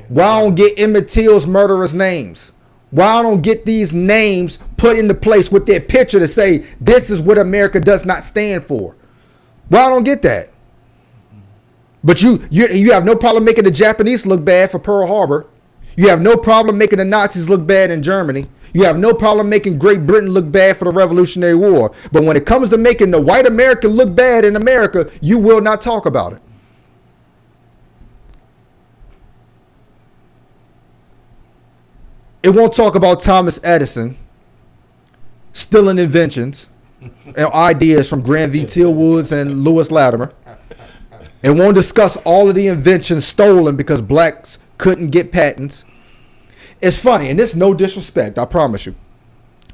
Why I don't get Emmett Till's murderers' names? Why I don't get these names put into place with their picture to say, this is what America does not stand for? Why I don't get that? But you have no problem making the Japanese look bad for Pearl Harbor. You have no problem making the Nazis look bad in Germany. You have no problem making Great Britain look bad for the Revolutionary War. But when it comes to making the white American look bad in America, you will not talk about it. It won't talk about Thomas Edison stealing inventions and ideas from Granville Till Woods and Lewis Latimer. It won't discuss all of the inventions stolen because blacks couldn't get patents. It's funny, and this is no disrespect, I promise you.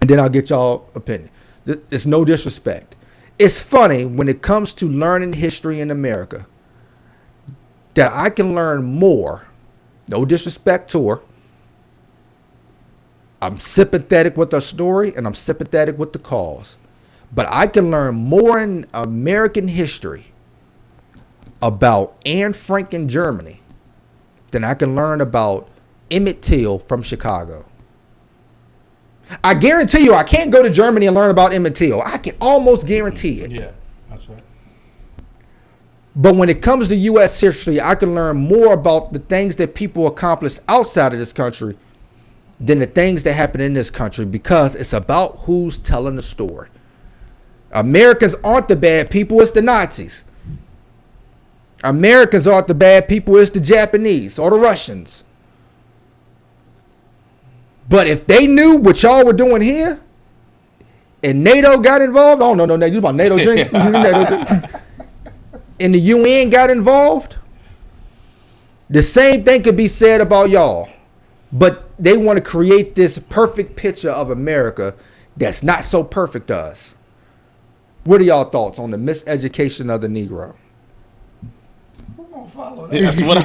And then I'll get y'all opinion. It's no disrespect. It's funny when it comes to learning history in America that I can learn more, no disrespect to her. I'm sympathetic with the story and I'm sympathetic with the cause. But I can learn more in American history about Anne Frank in Germany than I can learn about Emmett Till from Chicago. I guarantee you I can't go to Germany and learn about Emmett Till. I can almost guarantee it. Yeah, that's right. But when it comes to U.S. history, I can learn more about the things that people accomplish outside of this country than the things that happen in this country, because it's about who's telling the story. Americans aren't the bad people, it's the Nazis. Americans aren't the bad people, it's the Japanese or the Russians. But if they knew what y'all were doing here and NATO got involved, oh no, you about NATO drinks. And the UN got involved, the same thing could be said about y'all. But they want to create this perfect picture of America that's not so perfect to us. What are y'all thoughts on the miseducation of the Negro? We're going to follow that. That's what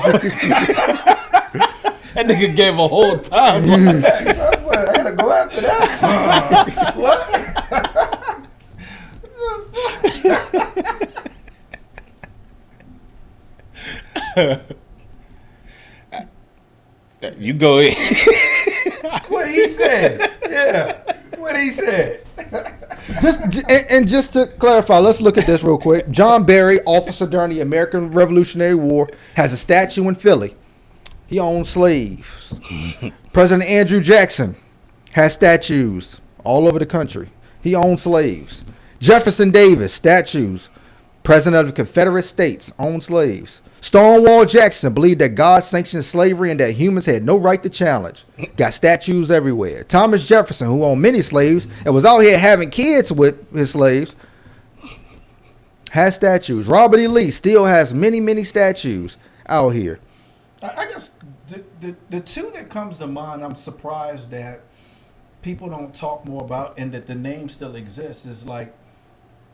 that nigga gave a whole time. I got to go after that. What? You go ahead. What he said. Yeah. What he said. Just to clarify, let's look at this real quick. John Berry, officer during the American Revolutionary War, has a statue in Philly. He owned slaves. President Andrew Jackson has statues all over the country. He owned slaves. Jefferson Davis, statues. President of the Confederate States, owned slaves. Stonewall Jackson believed that God sanctioned slavery and that humans had no right to challenge. Got statues everywhere. Thomas Jefferson, who owned many slaves and was out here having kids with his slaves, has statues. Robert E. Lee still has many, many statues out here. I guess The two that comes to mind, I'm surprised that people don't talk more about, and that the name still exists, is like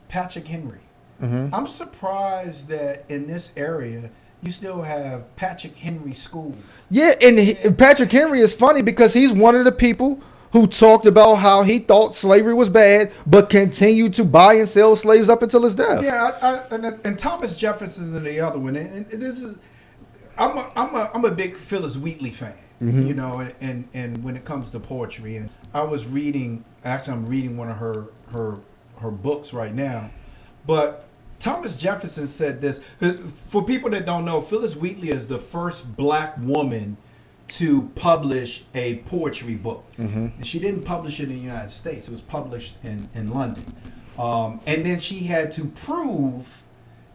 Patrick Henry. I'm surprised that in this area you still have Patrick Henry School. Yeah, and Patrick Henry is funny because he's one of the people who talked about how he thought slavery was bad, but continued to buy and sell slaves up until his death. Yeah, and Thomas Jefferson is the other one. And this is, I'm a big Phyllis Wheatley fan. You know, and when it comes to poetry, and I was reading, actually I'm reading one of her books right now, but Thomas Jefferson said this. For people that don't know, Phyllis Wheatley is the first black woman to publish a poetry book. And she didn't publish it in the United States. It was published in London. And then she had to prove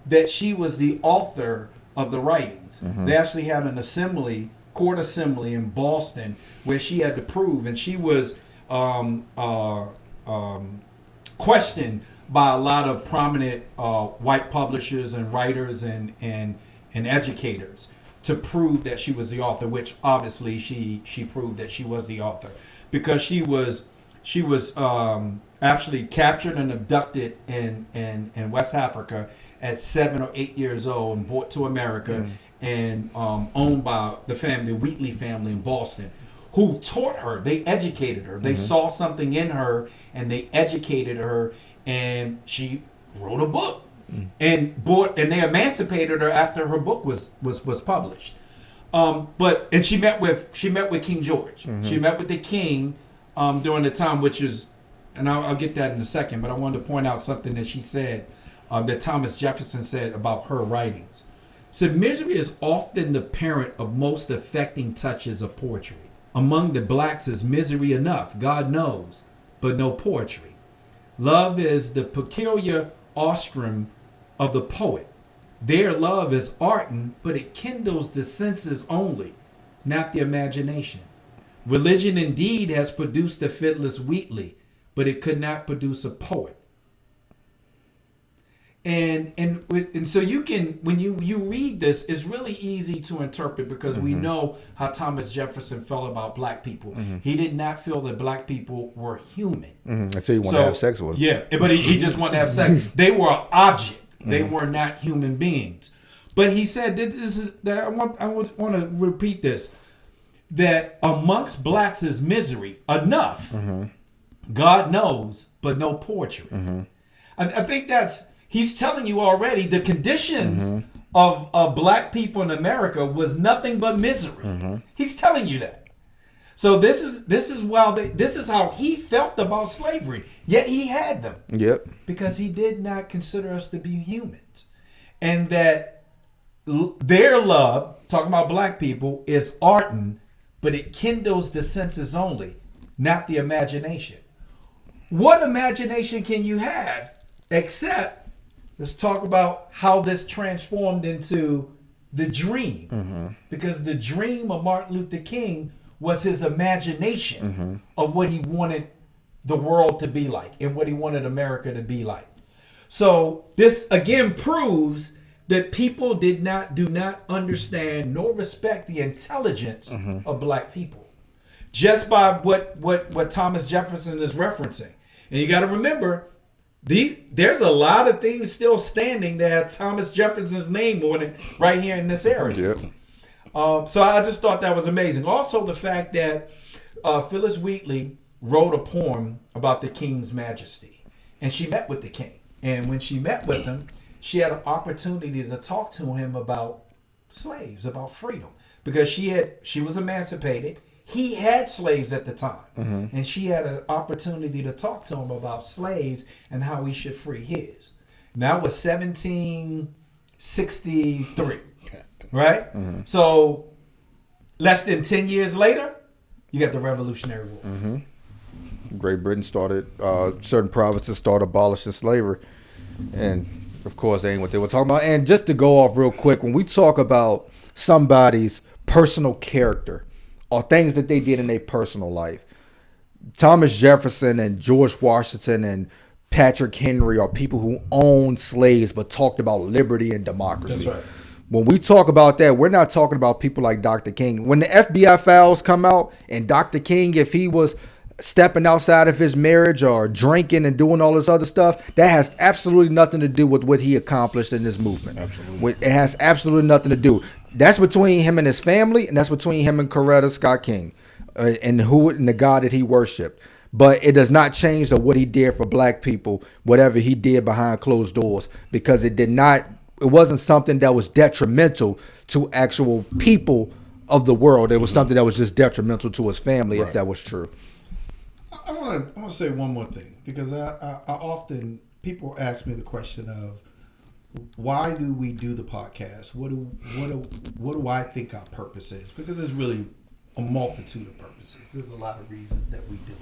that she was the author of the writings. They actually had an court assembly in Boston where she had to prove, and she was questioned by a lot of prominent white publishers and writers and educators to prove that she was the author, which obviously she proved that she was the author, because she was actually captured and abducted in West Africa at 7 or 8 years old and brought to America and owned by the Wheatley family in Boston, who taught her. They educated her. They saw something in her and they educated her, and she wrote a book and they emancipated her after her book was published. But she met with King George. She met with the king during the time, which is, and I'll get that in a second, but I wanted to point out something that she said, that Thomas Jefferson said about her writings. Said, misery is often the parent of most affecting touches of poetry. Among the blacks is misery enough, God knows, but no poetry. Love is the peculiar ostrom of the poet. Their love is ardent, but it kindles the senses only, not the imagination. Religion indeed has produced a Phyllis Wheatley, but it could not produce a poet. And so you can, when you read this, it's really easy to interpret, because we know how Thomas Jefferson felt about black people. He did not feel that black people were human. Until you want to have sex with them. Yeah, but he just wanted to have sex. They were an object. They were not human beings. But he said that I want to repeat this, that amongst blacks is misery enough. God knows, but no poetry. I think that's, he's telling you already the conditions of black people in America was nothing but misery. He's telling you that. So this is how he felt about slavery. Yet he had them. Yep. Because he did not consider us to be humans, and that their love, talking about black people, is ardent, but it kindles the senses only, not the imagination. What imagination can you have except, let's talk about how this transformed into the dream. Because the dream of Martin Luther King was his imagination of what he wanted the world to be like and what he wanted America to be like. So this again proves that people do not understand nor respect the intelligence of black people, just by what Thomas Jefferson is referencing. And you got to remember, there's a lot of things still standing that have Thomas Jefferson's name on it right here in this area. So I just thought that was amazing. Also, the fact that Phyllis Wheatley wrote a poem about the King's Majesty, and she met with the king. And when she met with him, she had an opportunity to talk to him about slaves, about freedom, because she was emancipated. He had slaves at the time, and she had an opportunity to talk to him about slaves and how he should free his. That was 1763, right? So less than 10 years later, you got the Revolutionary War. Great Britain started, certain provinces started abolishing slavery, and of course they ain't what they were talking about. And just to go off real quick, when we talk about somebody's personal character or things that they did in their personal life, Thomas Jefferson and George Washington and Patrick Henry are people who owned slaves but talked about liberty and democracy. That's right. When we talk about that, we're not talking about people like Dr. King. When the FBI files come out and Dr. King, if he was stepping outside of his marriage or drinking and doing all this other stuff, that has absolutely nothing to do with what he accomplished in this movement. Absolutely. It has absolutely nothing to do. That's between him and his family, and that's between him and Coretta Scott King, and the God that he worshipped. But it does not change what he did for black people, whatever he did behind closed doors, because it wasn't something that was detrimental to actual people of the world. It was something that was just detrimental to his family, if that was true. I want to say one more thing, because I often, people ask me the question of, why do we do the podcast? What do I think our purpose is? Because there's really a multitude of purposes. There's a lot of reasons that we do it.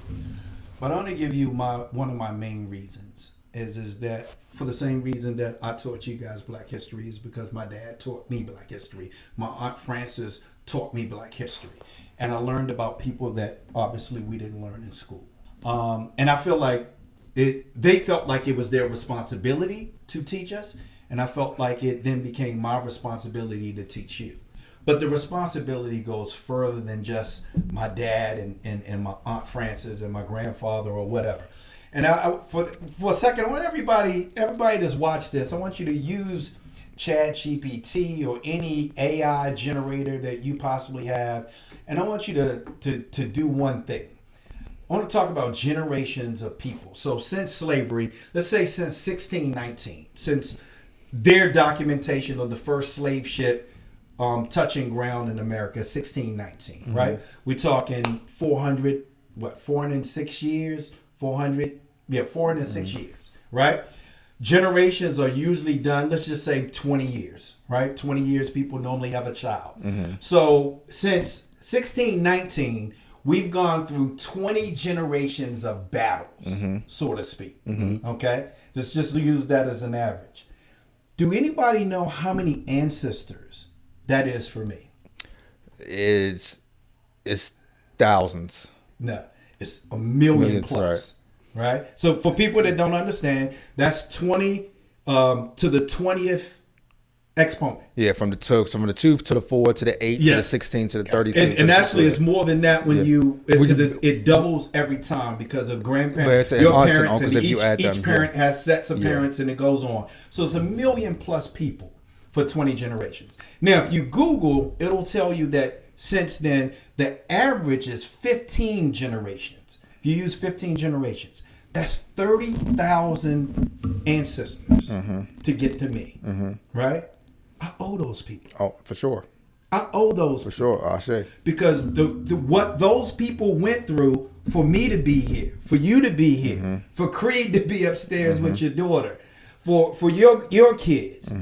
But I want to give you one of my main reasons is that, for the same reason that I taught you guys Black history, is because my dad taught me Black history. My Aunt Frances taught me Black history. And I learned about people that obviously we didn't learn in school. And I feel like they felt like it was their responsibility to teach us. And I felt like it then became my responsibility to teach you. But the responsibility goes further than just my dad and my Aunt Frances and my grandfather or whatever. And for a second, I want everybody that's watched this, I want you to use ChatGPT or any AI generator that you possibly have. And I want you to do one thing. I want to talk about generations of people. So since slavery, let's say since 1619, since their documentation of the first slave ship touching ground in America, 1619, right? We're talking 406 years, 406 years, right? Generations are usually done, let's just say 20 years, right? 20 years people normally have a child. So since 1619, we've gone through 20 generations of battles, so to speak, okay? Just use that as an average. Do anybody know how many ancestors that is for me? It's thousands. No, it's a million Millions, plus, right? So for people that don't understand, that's 20 to the 20th exponent. Yeah, from the 2 to the 4 to the 8 to the 16 to the 32. And actually, it's more than that when it doubles every time because of grandparents, your parents, and each parent has sets of parents, and it goes on. So it's a million plus people for 20 generations. Now, if you Google, it'll tell you that since then, the average is 15 generations. If you use 15 generations, that's 30,000 ancestors to get to me, right? I owe those people. Oh, for sure. I owe those for sure. I say, because what those people went through for me to be here, for you to be here, for Creed to be upstairs with your daughter, for your kids,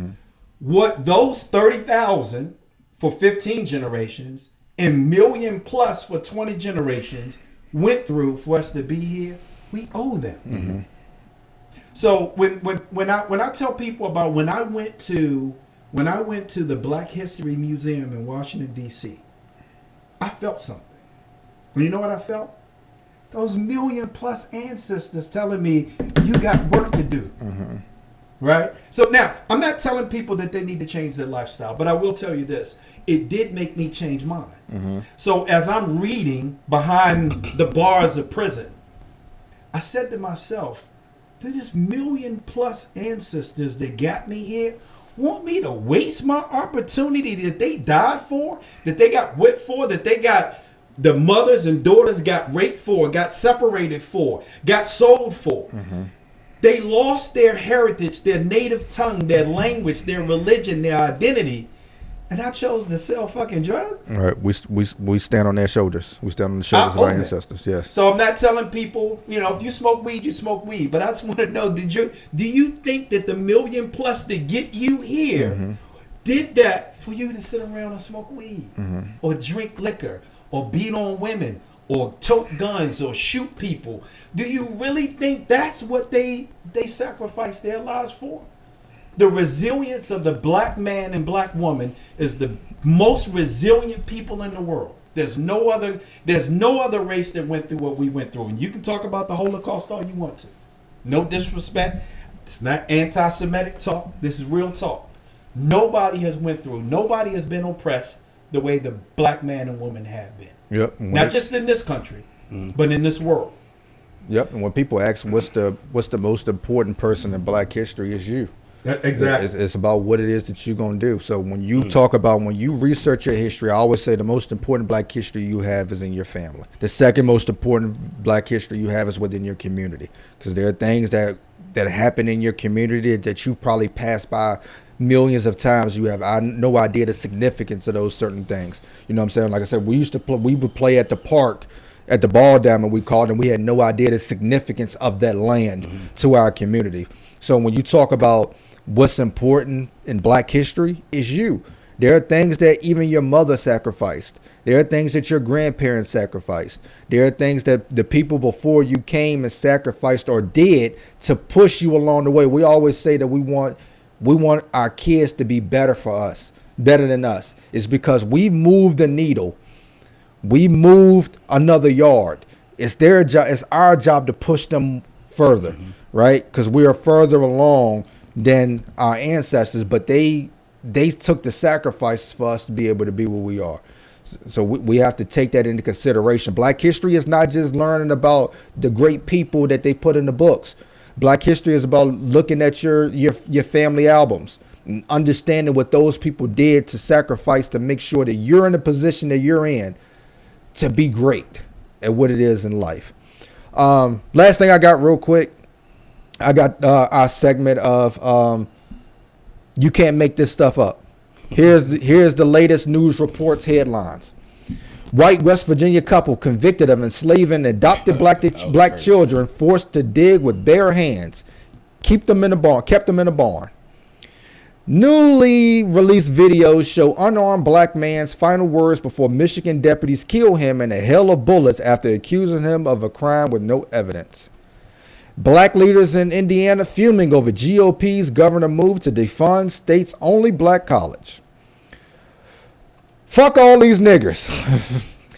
what those 30,000 for 15 generations and million plus for 20 generations went through for us to be here, we owe them. So when I tell people about when I went to the Black History Museum in Washington, D.C., I felt something. And you know what I felt? Those million plus ancestors telling me, you got work to do. Right? So now, I'm not telling people that they need to change their lifestyle, but I will tell you this. It did make me change mine. So as I'm reading behind the bars of prison, I said to myself, this million plus ancestors that got me here want me to waste my opportunity that they died for, that they got whipped for, that they got the mothers and daughters got raped for, got separated for, got sold for. They lost their heritage, their native tongue, their language, their religion, their identity. And I chose to sell fucking drugs. All right, we stand on their shoulders. We stand on the shoulders of our ancestors. Yes. So I'm not telling people, if you smoke weed, you smoke weed. But I just want to know, do you think that the million plus to get you here did that for you to sit around and smoke weed, or drink liquor, or beat on women, or tote guns, or shoot people? Do you really think that's what they sacrificed their lives for? The resilience of the black man and black woman is the most resilient people in the world. There's no other race that went through what we went through. And you can talk about the Holocaust all you want to. No disrespect. It's not anti-Semitic talk. This is real talk. Nobody has went through. Nobody has been oppressed the way the black man and woman have been. Yep. Not just in this country, but in this world. Yep. And when people ask what's the most important person in Black history, is you. Exactly. It's about what it is that you're going to do. So when you talk about, when you research your history, I always say the most important Black history you have is in your family. The second most important Black history you have is within your community, because there are things that happen in your community that you've probably passed by millions of times. You have no idea the significance of those certain things. You know what I'm saying? Like I said, we would play at the park, at the ball diamond, we called, and we had no idea the significance of that land to our community. So when you talk about what's important in Black history, is you. There are things that even your mother sacrificed. There are things that your grandparents sacrificed. There are things that the people before you came and sacrificed or did to push you along the way. We always say that we want our kids to be better for us, better than us. It's because we moved the needle. We moved another yard. It's their job. It's our job to push them further, right? Because we are further along than our ancestors, but they took the sacrifices for us to be able to be where we are. So we have to take that into consideration. Black history is not just learning about the great people that they put in the books. Black history is about looking at your family albums and understanding what those people did to sacrifice to make sure that you're in the position that you're in to be great at what it is in life. Last thing I got real quick, I got our segment of you can't make this stuff up. Here's the latest news reports headlines. White West Virginia couple convicted of enslaving adopted black children forced to dig with bare hands. Kept them in a barn. Newly released videos show unarmed black man's final words before Michigan deputies kill him in a hail of bullets after accusing him of a crime with no evidence. Black leaders in Indiana fuming over GOP's governor move to defund state's only black college. Fuck all these niggers.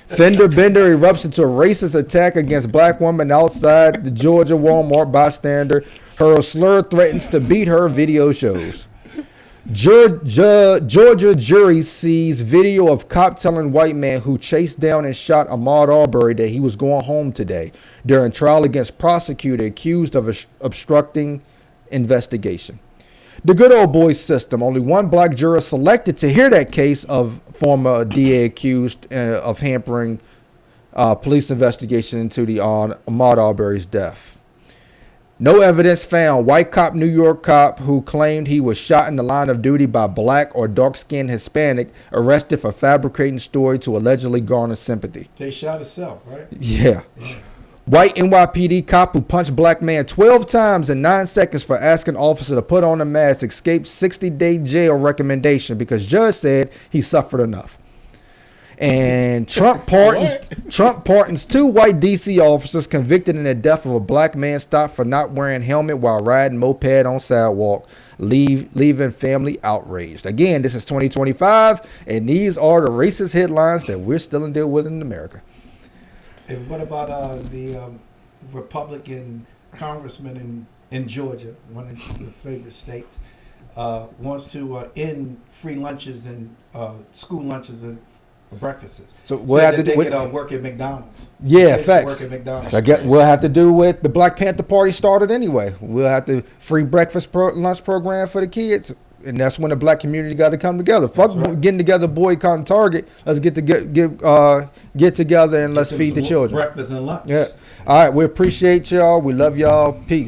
Fender Bender erupts into a racist attack against black woman outside the Georgia Walmart bystander. Her slur threatens to beat her, video shows. Georgia jury sees video of cop telling white man who chased down and shot Ahmaud Arbery that he was going home today during trial against prosecutor accused of obstructing investigation. The good old boys system. Only one black juror selected to hear that case of former DA accused of hampering police investigation into the Ahmaud Arbery's death. No evidence found. White cop, New York cop who claimed he was shot in the line of duty by black or dark-skinned Hispanic arrested for fabricating story to allegedly garner sympathy. They shot himself, right? Yeah. White NYPD cop who punched black man 12 times in 9 seconds for asking officer to put on a mask escaped 60-day jail recommendation because judge said he suffered enough. And Trump pardons 2 white DC officers convicted in the death of a black man stopped for not wearing helmet while riding moped on sidewalk, leaving family outraged. Again, this is 2025, and these are the racist headlines that we're still in deal with in America. And what about the Republican congressman in Georgia, one of your favorite states, wants to end free lunches and school lunches and breakfasts. So we'll have to they could work at McDonald's. Yeah, facts. Work at McDonald's. I guess we'll have to do what the Black Panther Party started anyway. We'll have to free breakfast lunch program for the kids, and that's when the black community got to come together. Fuck right. Getting together, boycott Target. Let's get together and let's feed the children. Breakfast and lunch. Yeah. All right. We appreciate y'all. We love y'all. Peace.